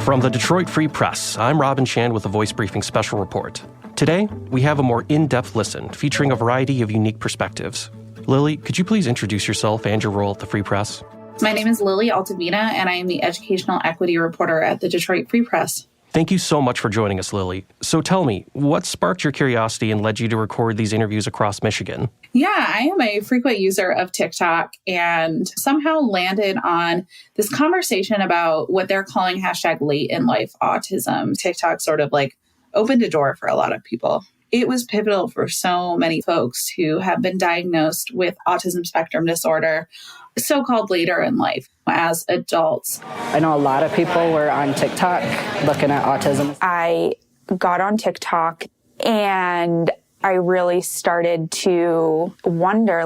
From the Detroit Free Press, I'm Robin Shand with a Voice Briefing special report. Today, we have a more in-depth listen featuring a variety of unique perspectives. Lily, could you please introduce yourself and your role at the Free Press? My name is Lily Altavina, and I am the educational equity reporter at the Detroit Free Press. Thank you so much for joining us, Lily. So tell me, what sparked your curiosity and led you to record these interviews across Michigan? Yeah, I am a frequent user of TikTok and somehow landed on this conversation about what they're calling hashtag late in life autism. TikTok sort of like opened a door for a lot of people. It was pivotal for so many folks who have been diagnosed with autism spectrum disorder, so-called later in life as adults. I know a lot of people were on TikTok looking at autism. I got on TikTok and I really started to wonder,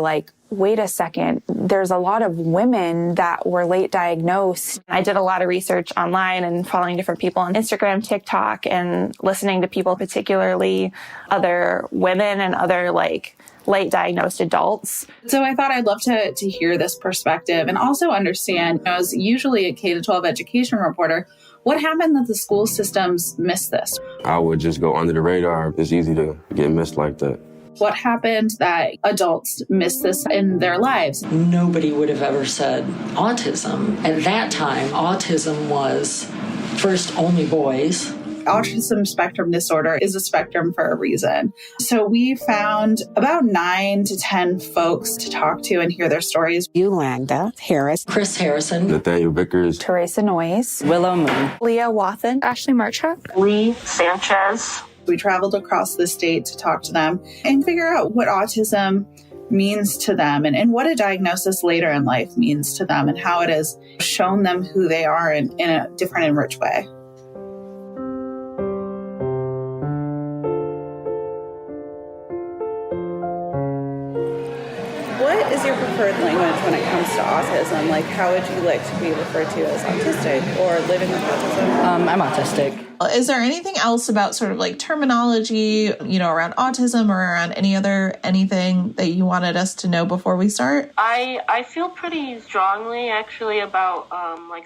wait a second, there's a lot of women that were late diagnosed. I did a lot of research online and following different people on Instagram, TikTok, and listening to people, particularly other women and other late diagnosed adults. So I thought I'd love to hear this perspective and also understand, as usually a K-12 education reporter, what happened that the school systems missed this? I would just go under the radar. It's easy to get missed like that. What happened that adults missed this in their lives? Nobody would have ever said autism. At that time, autism was first only boys. Autism spectrum disorder is a spectrum for a reason. So we found about 9 to 10 folks to talk to and hear their stories. Yolanda Harris, Chris Harrison, Nathaniel Vickers, Teresa Noyes, Willow Moon, Leah Wathen, Ashley Marchuk, Lee Sanchez. We traveled across the state to talk to them and figure out what autism means to them and what a diagnosis later in life means to them and how it has shown them who they are in a different and rich way. What is your preferred language when it comes to autism? How would you like to be referred to as autistic or living with autism? I'm autistic. Is there anything else about sort of terminology, around autism or around anything that you wanted us to know before we start? I feel pretty strongly actually about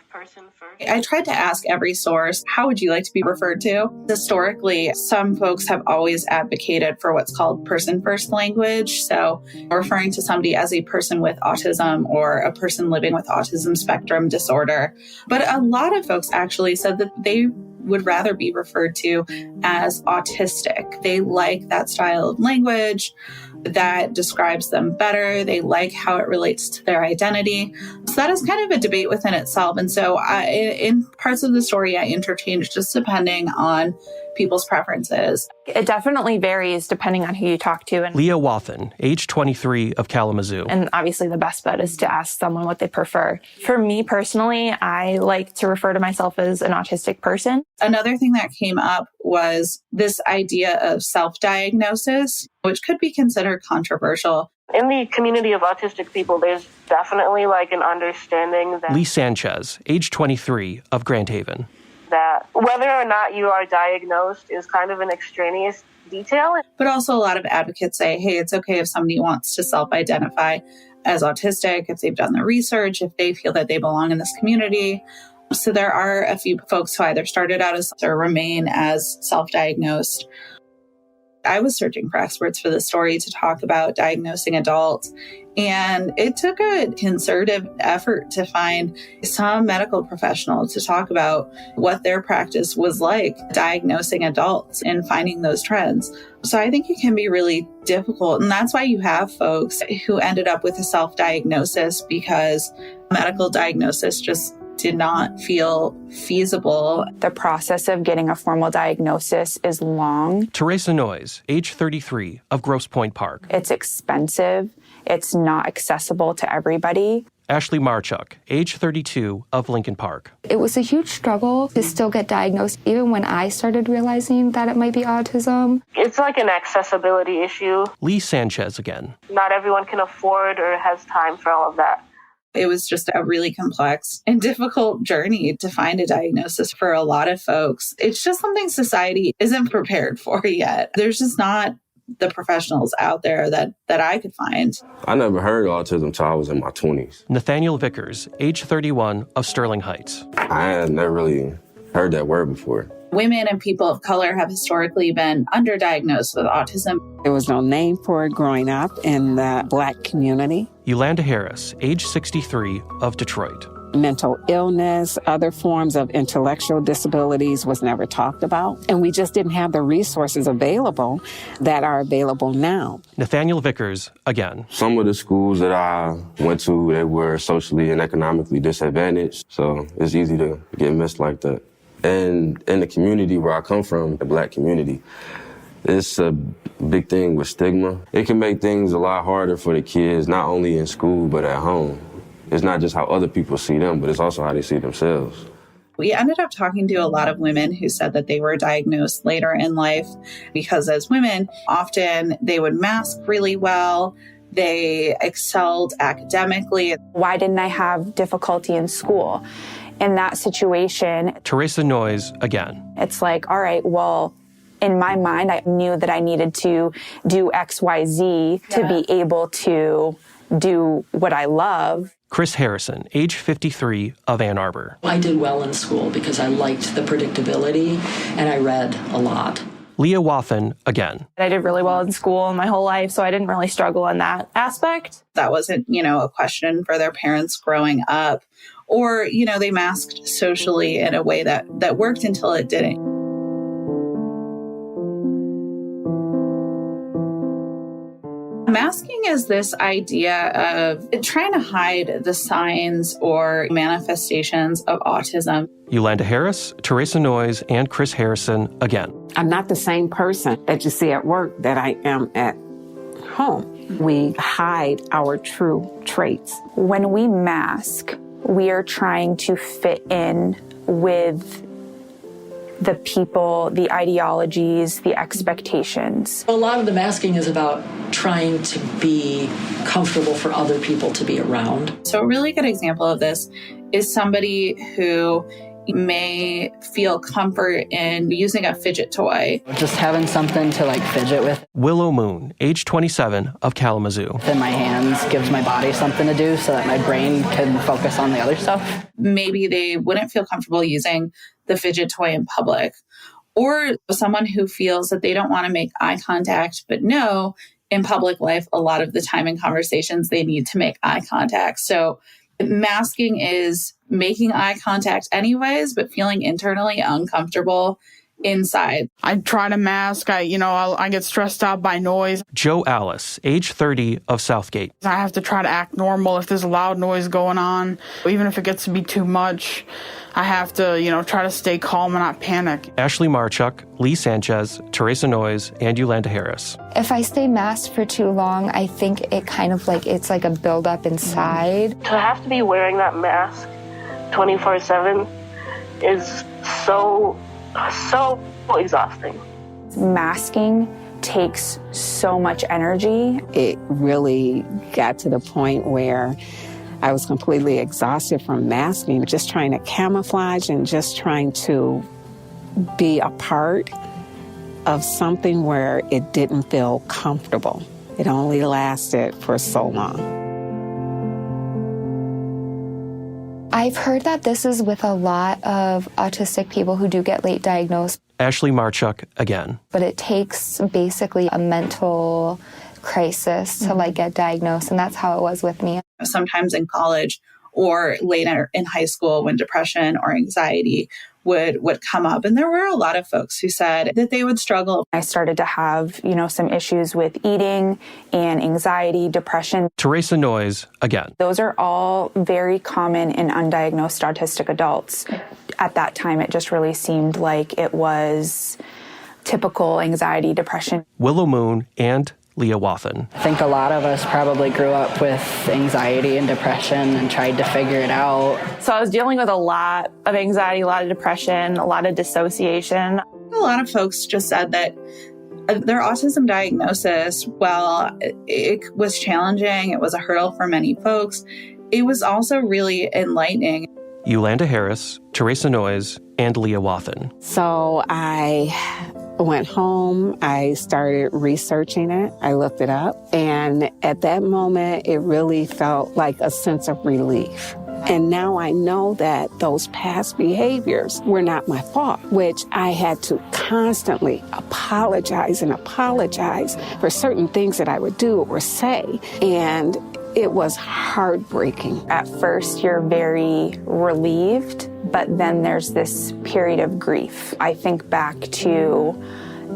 person first. I tried to ask every source, how would you like to be referred to? Historically, some folks have always advocated for what's called person first language. So referring to somebody as a person with autism or a person living with autism spectrum disorder. But a lot of folks actually said that they would rather be referred to as autistic. They like that style of language that describes them better. They like how it relates to their identity. So that is kind of a debate within itself. And so in parts of the story, I interchange just depending on people's preferences. It definitely varies depending on who you talk to. And Leah Wathen, age 23 of Kalamazoo. And obviously the best bet is to ask someone what they prefer. For me personally, I like to refer to myself as an autistic person. Another thing that came up was this idea of self-diagnosis, which could be considered controversial. In the community of autistic people, there's definitely an understanding that Lee Sanchez, age 23 of Grand Haven. that whether or not you are diagnosed is kind of an extraneous detail. But also a lot of advocates say, hey, it's okay if somebody wants to self-identify as autistic, if they've done the research, if they feel that they belong in this community. So there are a few folks who either started out as or remain as self-diagnosed. I was searching for experts for this story to talk about diagnosing adults. And it took a concerted effort to find some medical professional to talk about what their practice was like diagnosing adults and finding those trends. So I think it can be really difficult. And that's why you have folks who ended up with a self-diagnosis because medical diagnosis just did not feel feasible. The process of getting a formal diagnosis is long. Teresa Noyes, age 33 of Grosse Pointe Park. It's expensive. It's not accessible to everybody. Ashley Marchuk, age 32 of Lincoln Park. It was a huge struggle to still get diagnosed, even when I started realizing that it might be autism. It's like an accessibility issue. Lee Sanchez again. Not everyone can afford or has time for all of that. It was just a really complex and difficult journey to find a diagnosis for a lot of folks. It's just something society isn't prepared for yet. There's just not the professionals out there that I could find. I never heard of autism until I was in my 20s. Nathaniel Vickers, age 31 of Sterling Heights. I had never really heard that word before. Women and people of color have historically been underdiagnosed with autism. There was no name for it growing up in the Black community. Yolanda Harris, age 63, of Detroit. Mental illness, other forms of intellectual disabilities was never talked about. And we just didn't have the resources available that are available now. Nathaniel Vickers, again. Some of the schools that I went to, they were socially and economically disadvantaged. So it's easy to get missed like that. And in the community where I come from, the Black community, it's a big thing with stigma. It can make things a lot harder for the kids, not only in school, but at home. It's not just how other people see them, but it's also how they see themselves. We ended up talking to a lot of women who said that they were diagnosed later in life because as women, often they would mask really well. They excelled academically. Why didn't I have difficulty in school? In that situation, Teresa Noyes, again. it's like, all right, well, in my mind, I knew that I needed to do X, Y, Z to be able to do what I love. Chris Harrison, age 53, of Ann Arbor. I did well in school because I liked the predictability and I read a lot. Leah Wathen, again. I did really well in school my whole life, so I didn't really struggle in that aspect. That wasn't, a question for their parents growing up. Or, they masked socially in a way that worked until it didn't. Masking is this idea of trying to hide the signs or manifestations of autism. Yolanda Harris, Teresa Noyes, and Chris Harrison, again. I'm not the same person that you see at work that I am at home. We hide our true traits. When we mask, we are trying to fit in with the people, the ideologies, the expectations. A lot of the masking is about trying to be comfortable for other people to be around. So a really good example of this is somebody who may feel comfort in using a fidget toy. Just having something to fidget with Willow Moon, age 27, of Kalamazoo. in my hands gives my body something to do so that my brain can focus on the other stuff. Maybe they wouldn't feel comfortable using the fidget toy in public. Or someone who feels that they don't want to make eye contact, but know in public life, a lot of the time in conversations, they need to make eye contact. So masking is making eye contact anyways, but feeling internally uncomfortable inside. I try to mask. I get stressed out by noise. Joe Alice, age 30, of Southgate. I have to try to act normal if there's a loud noise going on. Even if it gets to be too much, I have to, try to stay calm and not panic. Ashley Marchuk, Lee Sanchez, Teresa Noyes, and Yolanda Harris. If I stay masked for too long, I think it kind of it's like a buildup inside. To have to be wearing that mask 24/7 is so exhausting. Masking takes so much energy. It really got to the point where I was completely exhausted from masking, just trying to camouflage and just trying to be a part of something where it didn't feel comfortable. It only lasted for so long. I've heard that this is with a lot of autistic people who do get late diagnosed. Ashley Marchuk, again. But it takes basically a mental crisis to get diagnosed, and that's how it was with me. Sometimes in college or later in high school when depression or anxiety would come up. And there were a lot of folks who said that they would struggle. I started to have, some issues with eating and anxiety, depression. Teresa Noyes, again. Those are all very common in undiagnosed autistic adults. At that time, it just really seemed like it was typical anxiety, depression. Willow Moon and Leah Wathen. I think a lot of us probably grew up with anxiety and depression and tried to figure it out. So I was dealing with a lot of anxiety, a lot of depression, a lot of dissociation. A lot of folks just said that their autism diagnosis, while it was challenging, it was a hurdle for many folks, it was also really enlightening. Yolanda Harris, Teresa Noyes, and Leah Wathen. So I went home, I started researching it, I looked it up, and at that moment, it really felt like a sense of relief. And now I know that those past behaviors were not my fault, which I had to constantly apologize for certain things that I would do or say. And it was heartbreaking. At first, you're very relieved, but then there's this period of grief. I think back to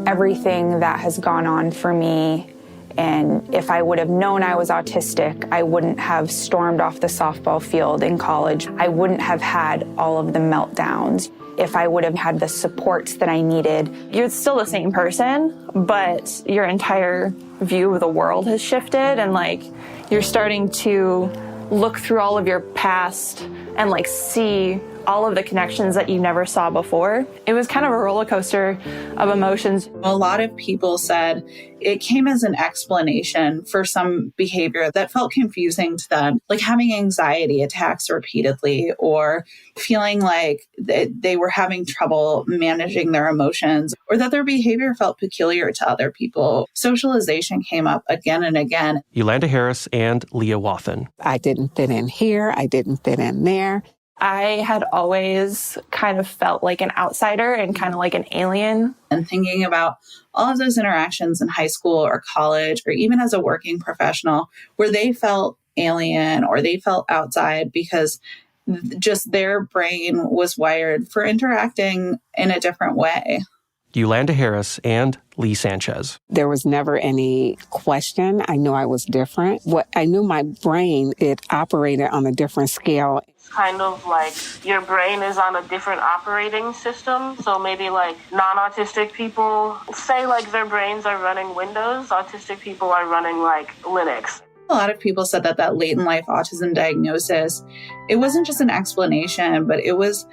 everything that has gone on for me, and if I would have known I was autistic, I wouldn't have stormed off the softball field in college. I wouldn't have had all of the meltdowns. If I would have had the supports that I needed. You're still the same person, but your entire view of the world has shifted, and like you're starting to look through all of your past and like see all of the connections that you never saw before. It was kind of a roller coaster of emotions. A lot of people said it came as an explanation for some behavior that felt confusing to them, like having anxiety attacks repeatedly or feeling like they were having trouble managing their emotions or that their behavior felt peculiar to other people. Socialization came up again and again. Yolanda Harris and Leah Wathen. I didn't fit in here. I didn't fit in there. I had always kind of felt like an outsider and kind of like an alien. And thinking about all of those interactions in high school or college, or even as a working professional, where they felt alien or they felt outside because just their brain was wired for interacting in a different way. Yolanda Harris and Lee Sanchez. There was never any question. I knew I was different. I knew my brain, it operated on a different scale. It's kind of like your brain is on a different operating system. So maybe like non-autistic people say like their brains are running Windows. Autistic people are running like Linux. A lot of people said that late in life autism diagnosis, it wasn't just an explanation, but it was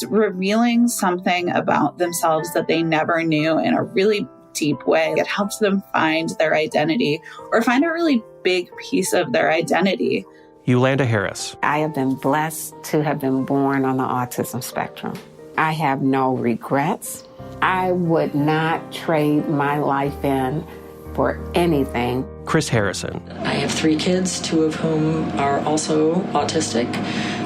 revealing something about themselves that they never knew in a really deep way. It helps them find their identity or find a really big piece of their identity. Yolanda Harris. I have been blessed to have been born on the autism spectrum. I have no regrets. I would not trade my life in for anything. Chris Harrison. I have 3 kids, 2 of whom are also autistic.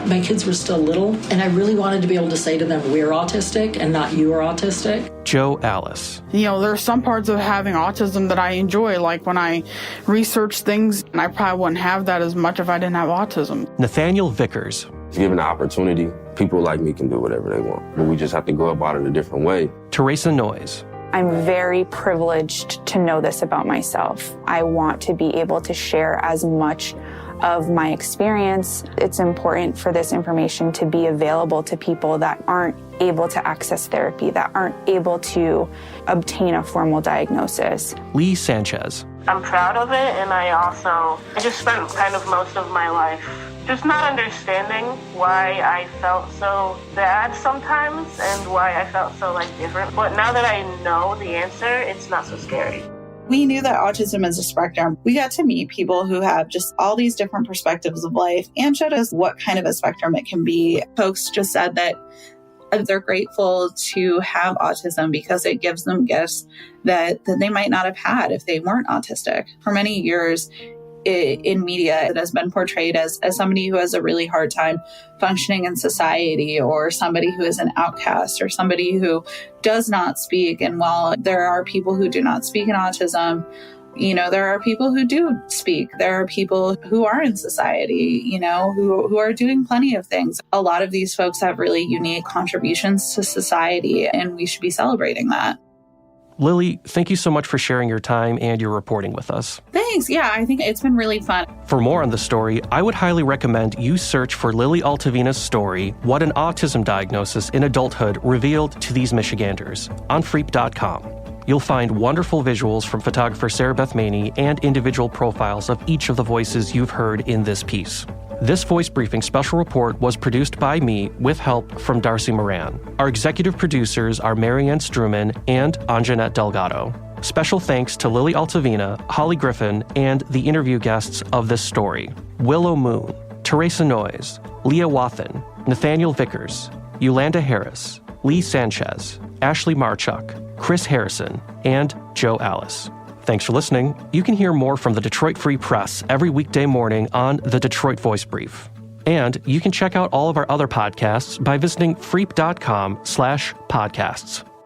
My kids were still little, and I really wanted to be able to say to them, we're autistic and not you are autistic. Joe Alice. You know, there are some parts of having autism that I enjoy, like when I research things, and I probably wouldn't have that as much if I didn't have autism. Nathaniel Vickers. Given the opportunity, people like me can do whatever they want, but we just have to go about it a different way. Teresa Noyes. I'm very privileged to know this about myself. I want to be able to share as much of my experience. It's important for this information to be available to people that aren't able to access therapy, that aren't able to obtain a formal diagnosis. Lee Sanchez. I'm proud of it, and I just spent kind of most of my life just not understanding why I felt so bad sometimes and why I felt so different. But now that I know the answer, it's not so scary. We knew that autism is a spectrum. We got to meet people who have just all these different perspectives of life and showed us what kind of a spectrum it can be. Folks just said that they're grateful to have autism because it gives them gifts that they might not have had if they weren't autistic. For many years, in media, it has been portrayed as somebody who has a really hard time functioning in society, or somebody who is an outcast, or somebody who does not speak. And while there are people who do not speak in autism, there are people who do speak. There are people who are in society, who are doing plenty of things. A lot of these folks have really unique contributions to society, and we should be celebrating that. Lily, thank you so much for sharing your time and your reporting with us. Thanks. Yeah, I think it's been really fun. For more on the story, I would highly recommend you search for Lily Altavina's story, What an Autism Diagnosis in Adulthood Revealed to These Michiganders, on freep.com. You'll find wonderful visuals from photographer Sarah Beth Maney and individual profiles of each of the voices you've heard in this piece. This Voice Briefing special report was produced by me with help from Darcy Moran. Our executive producers are Marianne Struman and Anjanette Delgado. Special thanks to Lily Altavina, Holly Griffin, and the interview guests of this story: Willow Moon, Teresa Noyes, Leah Wathen, Nathaniel Vickers, Yolanda Harris, Lee Sanchez, Ashley Marchuk, Chris Harrison, and Joe Alice. Thanks for listening. You can hear more from the Detroit Free Press every weekday morning on the Detroit Voice Brief. And you can check out all of our other podcasts by visiting freep.com/podcasts.